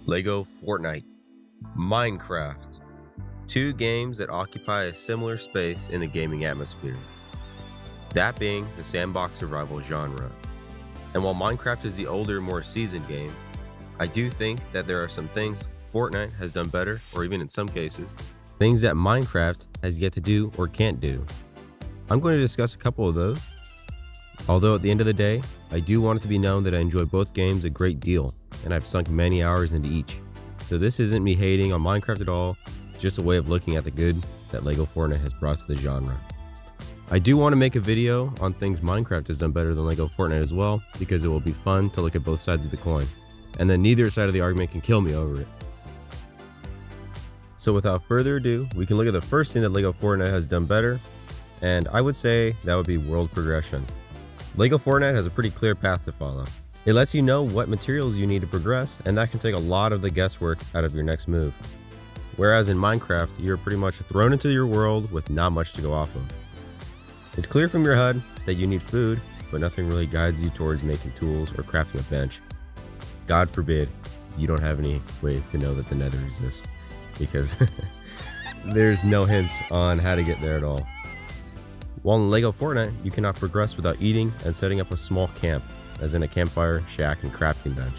Lego Fortnite, Minecraft, two games that occupy a similar space in the gaming atmosphere, that being the sandbox survival genre. And while Minecraft is the older, more seasoned game, I do think that there are some things Fortnite has done better, or even in some cases, things that Minecraft has yet to do or can't do. I'm going to discuss a couple of those. Although at the end of the day, I do want it to be known that I enjoy both games a great deal, and I've sunk many hours into each. So this isn't me hating on Minecraft at all, it's just a way of looking at the good that Lego Fortnite has brought to the genre. I do want to make a video on things Minecraft has done better than Lego Fortnite as well, because it will be fun to look at both sides of the coin, and then neither side of the argument can kill me over it. So without further ado, we can look at the first thing that Lego Fortnite has done better, and I would say that would be world progression. Lego Fortnite has a pretty clear path to follow. It lets you know what materials you need to progress, and that can take a lot of the guesswork out of your next move. Whereas in Minecraft, you're pretty much thrown into your world with not much to go off of. It's clear from your HUD that you need food, but nothing really guides you towards making tools or crafting a bench. God forbid you don't have any way to know that the Nether exists, because there's no hints on how to get there at all. While in Lego Fortnite, you cannot progress without eating and setting up a small camp, as in a campfire, shack, and crafting bench.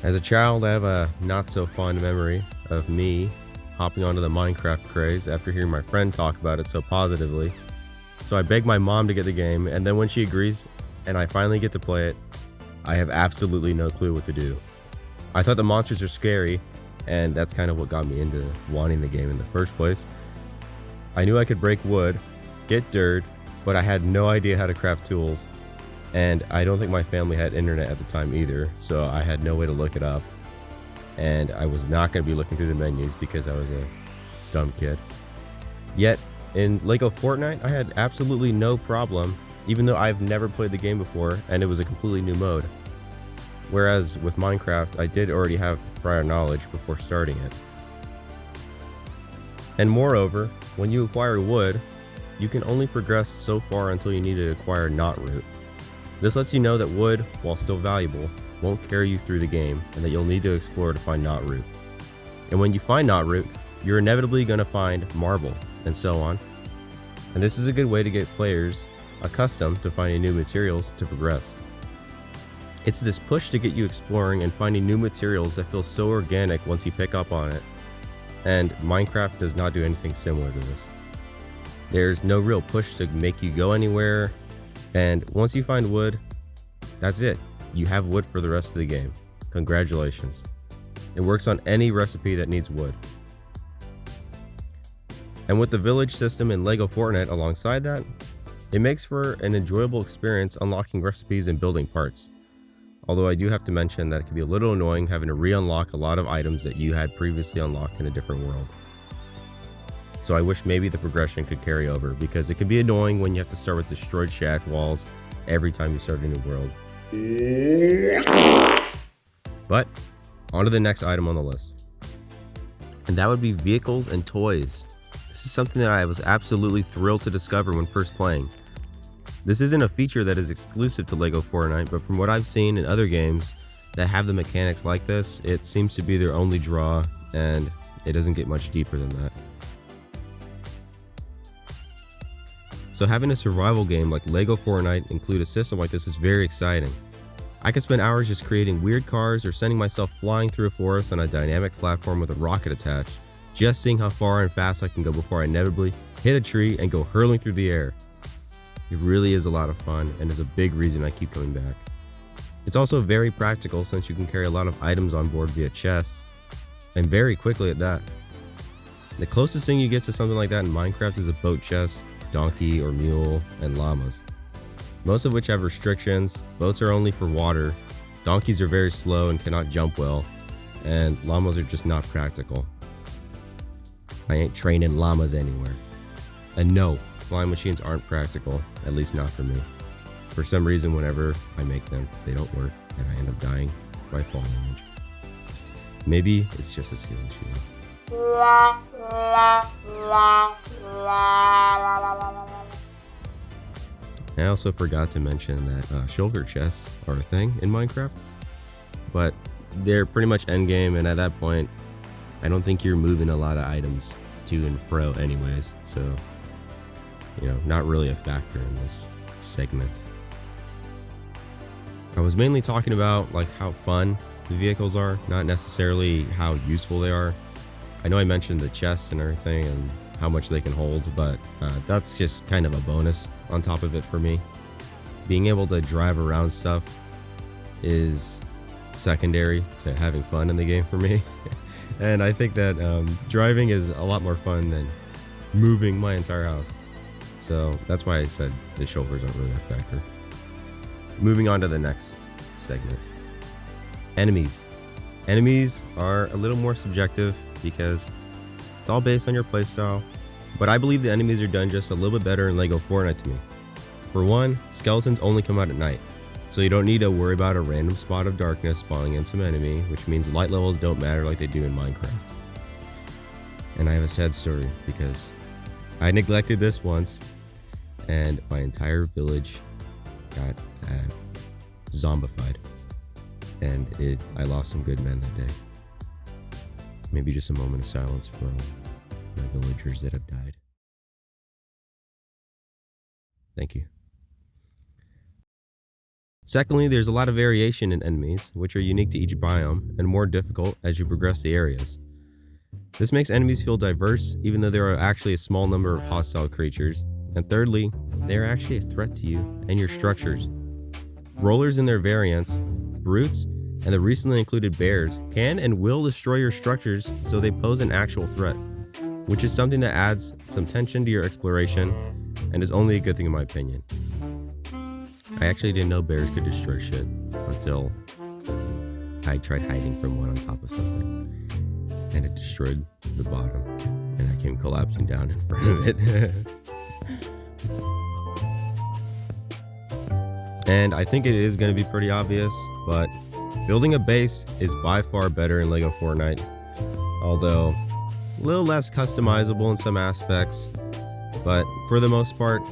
As a child, I have a not so fond memory of me hopping onto the Minecraft craze after hearing my friend talk about it so positively. So I begged my mom to get the game, and then when she agrees and I finally get to play it, I have absolutely no clue what to do. I thought the monsters are scary, and that's kind of what got me into wanting the game in the first place. I knew I could break wood, get dirt, but I had no idea how to craft tools, and I don't think my family had internet at the time either, so I had no way to look it up, and I was not going to be looking through the menus because I was a dumb kid. Yet, in Lego Fortnite, I had absolutely no problem, even though I've never played the game before, and it was a completely new mode. Whereas with Minecraft, I did already have prior knowledge before starting it. And moreover, when you acquire wood, you can only progress so far until you need to acquire knot root. This lets you know that wood, while still valuable, won't carry you through the game, and that you'll need to explore to find knot root. And when you find knot root, you're inevitably going to find marble, and so on. And this is a good way to get players accustomed to finding new materials to progress. It's this push to get you exploring and finding new materials that feels so organic once you pick up on it. And Minecraft does not do anything similar to this. There's no real push to make you go anywhere, and once you find wood, that's it. You have wood for the rest of the game. Congratulations. It works on any recipe that needs wood. And with the village system in Lego Fortnite alongside that, it makes for an enjoyable experience unlocking recipes and building parts. Although I do have to mention that it can be a little annoying having to re-unlock a lot of items that you had previously unlocked in a different world. So I wish maybe the progression could carry over, because it can be annoying when you have to start with destroyed shack walls every time you start a new world. But on to the next item on the list. And that would be vehicles and toys. This is something that I was absolutely thrilled to discover when first playing. This isn't a feature that is exclusive to Lego Fortnite, but from what I've seen in other games that have the mechanics like this, it seems to be their only draw, and it doesn't get much deeper than that. So having a survival game like Lego Fortnite include a system like this is very exciting. I could spend hours just creating weird cars or sending myself flying through a forest on a dynamic platform with a rocket attached, just seeing how far and fast I can go before I inevitably hit a tree and go hurling through the air. It really is a lot of fun, and is a big reason I keep coming back. It's also very practical since you can carry a lot of items on board via chests, and very quickly at that. The closest thing you get to something like that in Minecraft is a boat chest, donkey or mule, and llamas. Most of which have restrictions. Boats are only for water, donkeys are very slow and cannot jump well, and llamas are just not practical. I ain't training llamas anywhere. And no, flying machines aren't practical, at least not for me. For some reason, whenever I make them, they don't work, and I end up dying by fall damage. Maybe it's just a skill issue. I also forgot to mention that shulker chests are a thing in Minecraft. but they're pretty much endgame, and at that point, I don't think you're moving a lot of items to and fro anyways, so, not really a factor in this segment. I was mainly talking about like how fun the vehicles are, not necessarily how useful they are. I know I mentioned the chests and everything and how much they can hold, but that's just kind of a bonus on top of it for me. Being able to drive around stuff is secondary to having fun in the game for me. And I think that driving is a lot more fun than moving my entire house. So that's why I said the chauffeurs aren't really a factor. Moving on to the next segment. Enemies. Enemies are a little more subjective because it's all based on your playstyle, but I believe the enemies are done just a little bit better in Lego Fortnite to me. For one, skeletons only come out at night, so you don't need to worry about a random spot of darkness spawning in some enemy, which means light levels don't matter like they do in Minecraft. And I have a sad story because I neglected this once and my entire village got zombified, and I lost some good men that day. Maybe just a moment of silence for my villagers that have died. Thank you. Secondly, there's a lot of variation in enemies, which are unique to each biome and more difficult as you progress the areas. This makes enemies feel diverse, even though there are actually a small number of hostile creatures. And thirdly, they are actually a threat to you and your structures. Rollers and their variants, brutes, and the recently included bears can and will destroy your structures, so they pose an actual threat, which is something that adds some tension to your exploration and is only a good thing in my opinion. I actually didn't know bears could destroy shit until I tried hiding from one on top of something, and it destroyed the bottom, and I came collapsing down in front of it. And I think it is going to be pretty obvious, but building a base is by far better in Lego Fortnite, although a little less customizable in some aspects. But for the most part,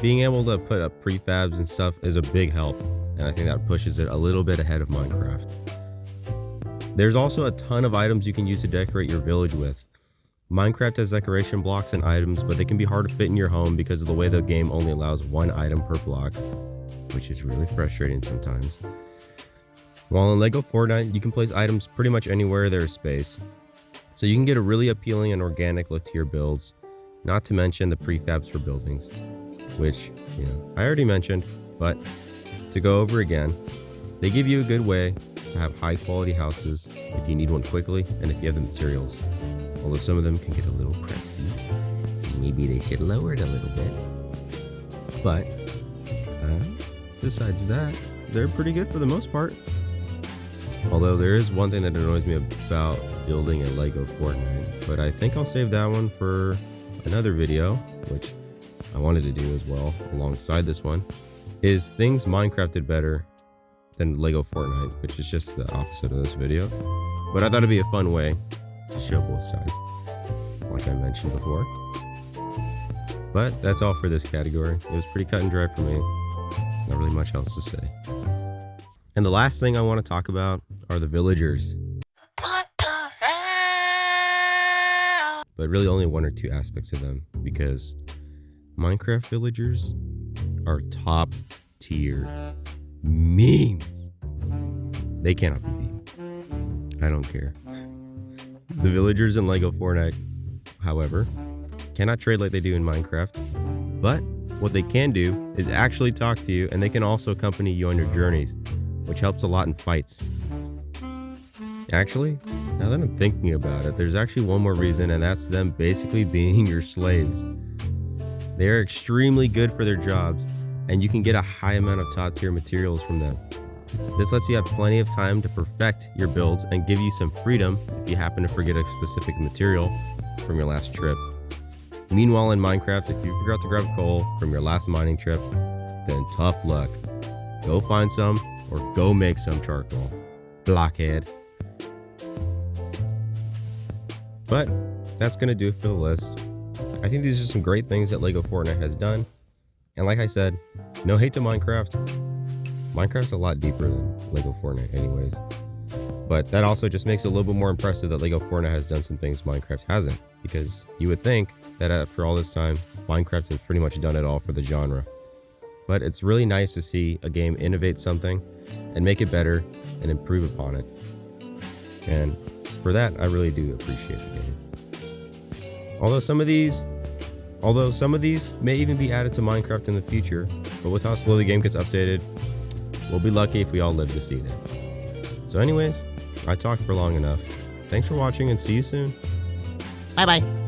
being able to put up prefabs and stuff is a big help, and I think that pushes it a little bit ahead of Minecraft. There's also a ton of items you can use to decorate your village with. Minecraft has decoration blocks and items, but they can be hard to fit in your home because of the way the game only allows one item per block, which is really frustrating sometimes. While in Lego Fortnite, you can place items pretty much anywhere there is space, so you can get a really appealing and organic look to your builds, not to mention the prefabs for buildings, which, I already mentioned, but to go over again, they give you a good way to have high quality houses if you need one quickly and if you have the materials, although some of them can get a little pricey. Maybe they should lower it a little bit, but besides that, they're pretty good for the most part. Although there is one thing that annoys me about building a Lego Fortnite, but I think I'll save that one for another video, which I wanted to do as well alongside this one, is things Minecraft did better than Lego Fortnite, which is just the opposite of this video. But I thought it'd be a fun way to show both sides, like I mentioned before. But that's all for this category. It was pretty cut and dry for me. Not really much else to say. And the last thing I want to talk about are the villagers. What the hell? But really only one or two aspects of them, because Minecraft villagers are top tier memes. They cannot be beat. I don't care. The villagers in Lego Fortnite, however, cannot trade like they do in Minecraft, but what they can do is actually talk to you, and they can also accompany you on your journeys, which helps a lot in fights. Actually, now that I'm thinking about it, there's actually one more reason, and that's them basically being your slaves. They are extremely good for their jobs, and you can get a high amount of top tier materials from them. This lets you have plenty of time to perfect your builds and give you some freedom if you happen to forget a specific material from your last trip. Meanwhile, in Minecraft, if you forgot to grab coal from your last mining trip, then tough luck. Go find some, or go make some charcoal. Blockhead. But that's going to do it for the list. I think these are some great things that Lego Fortnite has done. And like I said, no hate to Minecraft. Minecraft's a lot deeper than Lego Fortnite anyways. But that also just makes it a little bit more impressive that Lego Fortnite has done some things Minecraft hasn't, because you would think that after all this time, Minecraft has pretty much done it all for the genre. But it's really nice to see a game innovate something and make it better and improve upon it. And for that, I really do appreciate the game. Although some of these may even be added to Minecraft in the future, but with how slow the game gets updated, we'll be lucky if we all live to see that. So anyways, I talked for long enough. Thanks for watching and see you soon. Bye bye.